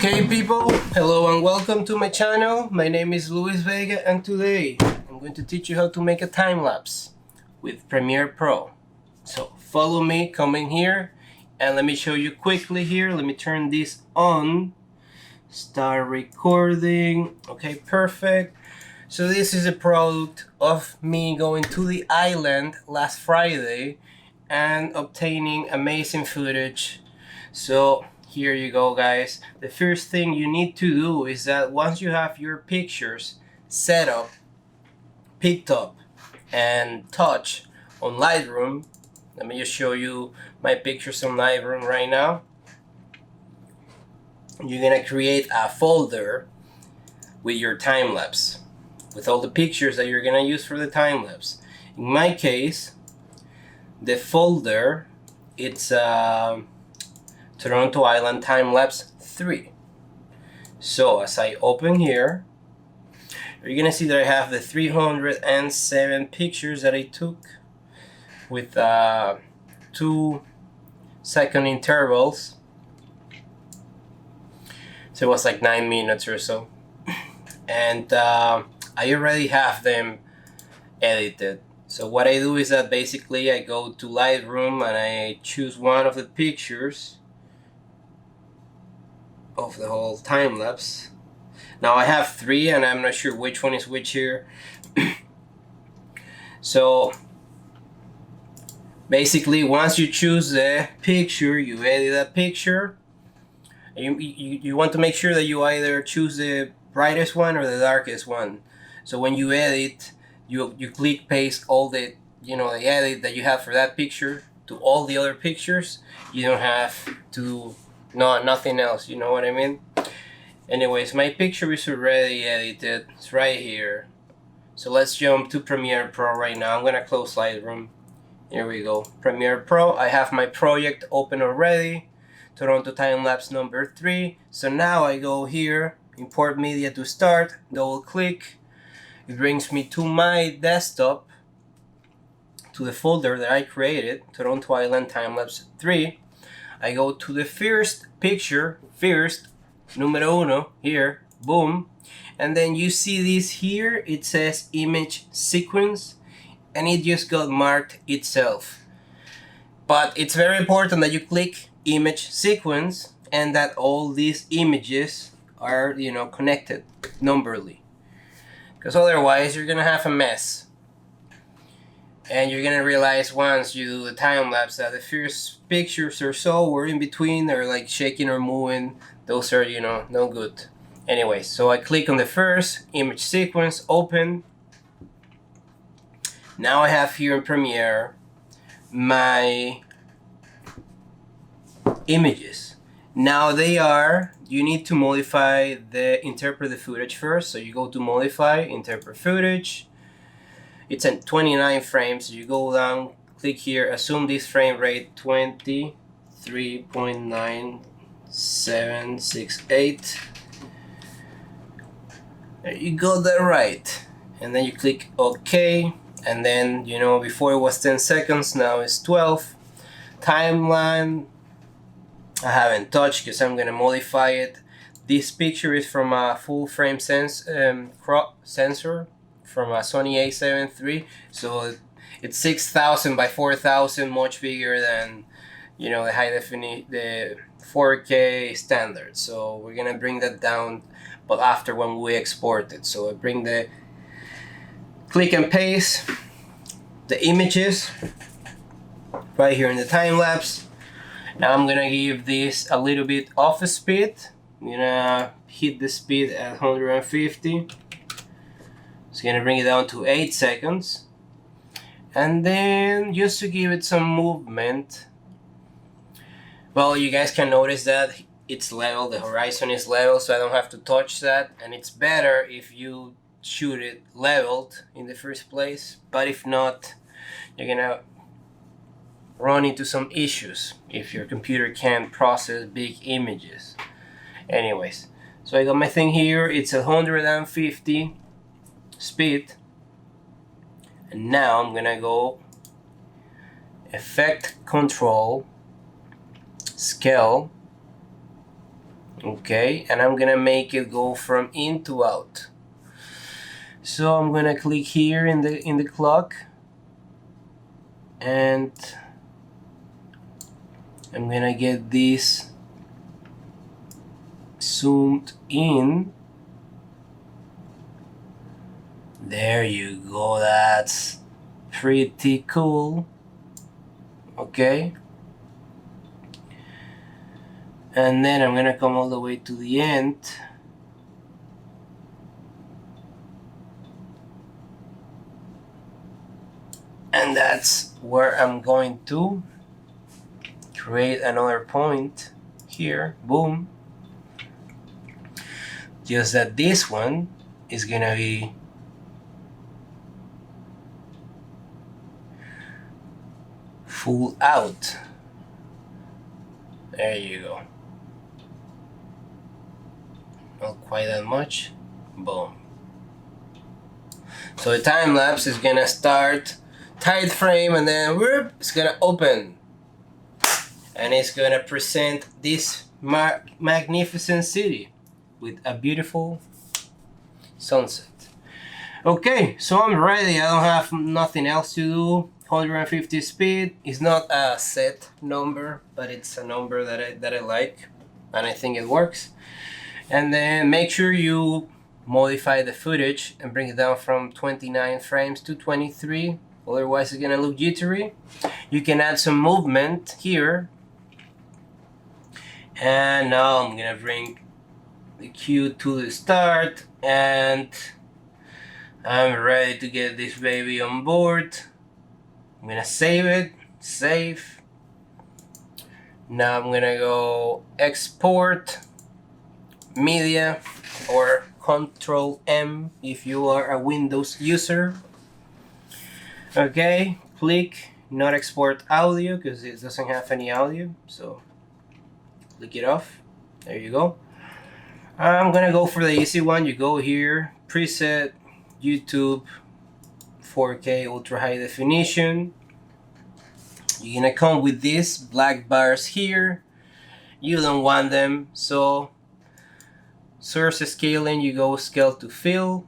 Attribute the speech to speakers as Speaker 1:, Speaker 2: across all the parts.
Speaker 1: Okay people, hello and welcome to my channel. My name is Vega and today I'm going to teach you how to make a time lapse with Premiere Pro. So follow me, come in here and let me show you quickly here. Let me turn this on, start recording. Okay, perfect. So this is a product of me going to the island last Friday and obtaining amazing footage. So here you go, guys. The first thing you need to do is that once you have your pictures set up, picked up, and touch on Lightroom, let me just show you my pictures on Lightroom right now. You're gonna create a folder with your time lapse, with all the pictures that you're gonna use for the time lapse. In my case, the folder, it's Toronto Island time-lapse 3. So as I open here, you're gonna see that I have the 307 pictures that I took with 2-second intervals. So it was like 9 minutes or so. And I already have them edited. So what I do is that basically I go to Lightroom and I choose one of the pictures of the whole time lapse. Now I have 3 and I'm not sure which one is which here. So basically once you choose the picture, you edit that picture. You want to make sure that you either choose the brightest one or the darkest one. So when you edit, you click paste all the the edit that you have for that picture to all the other pictures. You don't have to nothing else, you know what I mean? Anyways, my picture is already edited. It's right here. So let's jump to Premiere Pro right now. I'm gonna close Lightroom. Here we go. Premiere Pro. I have my project open already. Toronto time-lapse number 3. So now I go here, import media to start, double click. It brings me to my desktop, to the folder that I created, Toronto Island time-lapse 3. I go to the first picture, numero uno, here, boom. And then you see this here, it says image sequence, and it just got marked itself. But it's very important that you click image sequence and that all these images are, connected numberly. Because otherwise you're gonna have a mess. And you're gonna realize once you do the time lapse that the first pictures or so or in between are like shaking or moving. Those are, no good. Anyway, so I click on the first image sequence, open. Now I have here in Premiere my images. Now you need to modify interpret the footage first. So you go to modify, interpret footage. It's at 29 frames. So you go down, click here, assume this frame rate 23.9768. There you got that right. And then you click OK. And then, before it was 10 seconds, now it's 12. Timeline, I haven't touched because I'm gonna modify it. This picture is from a full frame crop sensor from a Sony A7 III, so it's 6,000 by 4,000, much bigger than the high definition, the 4K standard. So we're gonna bring that down, but after when we export it. So I bring the click and paste the images right here in the time lapse. Now I'm gonna give this a little bit off speed. I'm gonna hit the speed at 150. It's gonna bring it down to 8 seconds. And then just to give it some movement, well, you guys can notice that it's level, the horizon is level, so I don't have to touch that. And it's better if you shoot it leveled in the first place, but if not, you're gonna run into some issues if your computer can't process big images. Anyways, so I got my thing here, it's 150 speed, and now I'm gonna go effect, control, scale, Okay, and I'm gonna make it go from in to out. So I'm gonna click here in the clock, and I'm gonna get this zoomed in. There you go, that's pretty cool. Okay, and then I'm gonna come all the way to the end. And that's where I'm going to create another point here. Boom. Just that this one is gonna be full out. There you go. Not quite that much. Boom. So the time lapse is gonna start tight frame, and then whoop, it's gonna open, and it's gonna present this magnificent city with a beautiful sunset. Okay, so I'm ready. I don't have nothing else to do. 150 speed is not a set number, but it's a number that I like, and I think it works. And then make sure you modify the footage and bring it down from 29 frames to 23, otherwise it's gonna look jittery. You can add some movement here, and now I'm gonna bring the cue to the start, and I'm ready to get this baby on board. I'm gonna save it, save. Now I'm gonna go export media, or Control M if you are a Windows user. Okay, click not export audio because it doesn't have any audio, so click it off. There you go. I'm gonna go for the easy one. You go here, preset, YouTube, 4K ultra high definition. You're gonna come with these black bars here. You don't want them, so source scaling, you go scale to fill.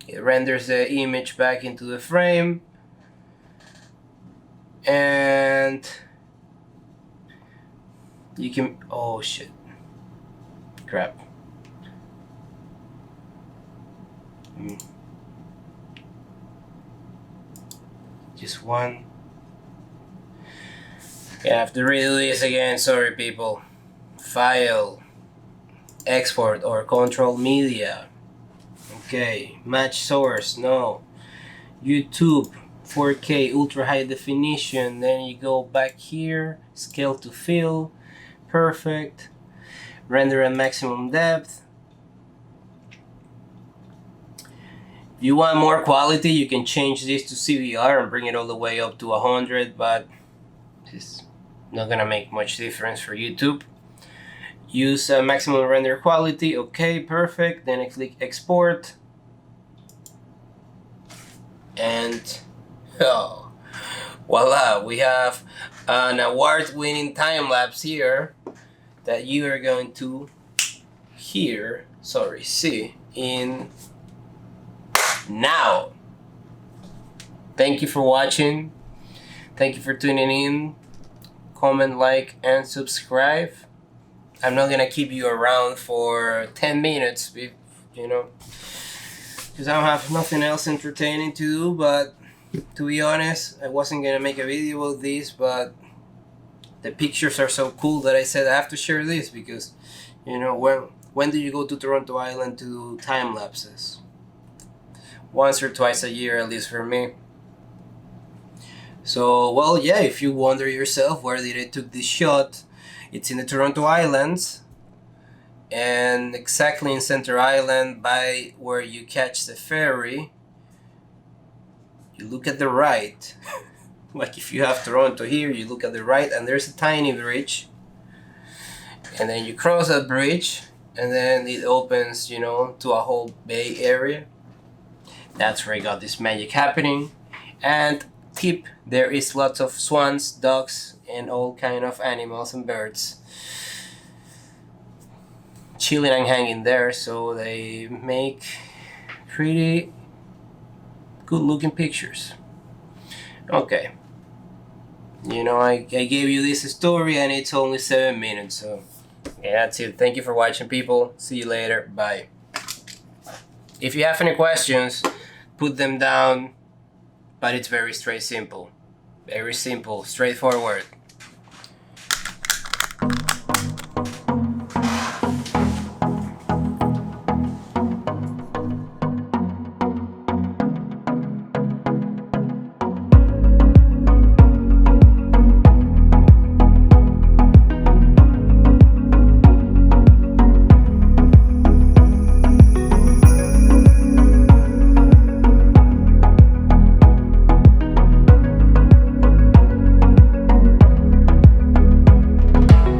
Speaker 1: It renders the image back into the frame, and you can, oh shit, crap. Just one. I have to redo this again, sorry people. File, export or control media. Okay, match source, no. YouTube, 4K ultra high definition, then you go back here, scale to fill, perfect. Render at maximum depth. If you want more quality, you can change this to CVR and bring it all the way up to 100, but it's not gonna make much difference for YouTube. Use maximum render quality. Okay, perfect. Then I click export, and oh, voila, we have an award-winning time lapse here that you are going to see in now. Thank you for watching. Thank you for tuning in. Comment, like, and subscribe. I'm not gonna keep you around for 10 minutes, you know, because I don't have nothing else entertaining to do. But to be honest, I wasn't gonna make a video of this, but the pictures are so cool that I said I have to share this, because, you know, when do you go to Toronto Island to do time lapses? Once or twice a year, at least for me. So, well, yeah, if you wonder yourself where did I took this shot, it's in the Toronto Islands, and exactly in Center Island by where you catch the ferry. You look at the right. Like if you have Toronto here, you look at the right and there's a tiny bridge, and then you cross that bridge, and then it opens, you know, to a whole bay area. That's where I got this magic happening. And tip, there is lots of swans, ducks, and all kind of animals and birds. chilling and hanging there, so they make pretty good looking pictures. Okay, you know, I gave you this story and it's only 7 minutes, so yeah, that's it. Thank you for watching, people. See you later. Bye. If you have any questions, put them down, but it's very very simple, straightforward.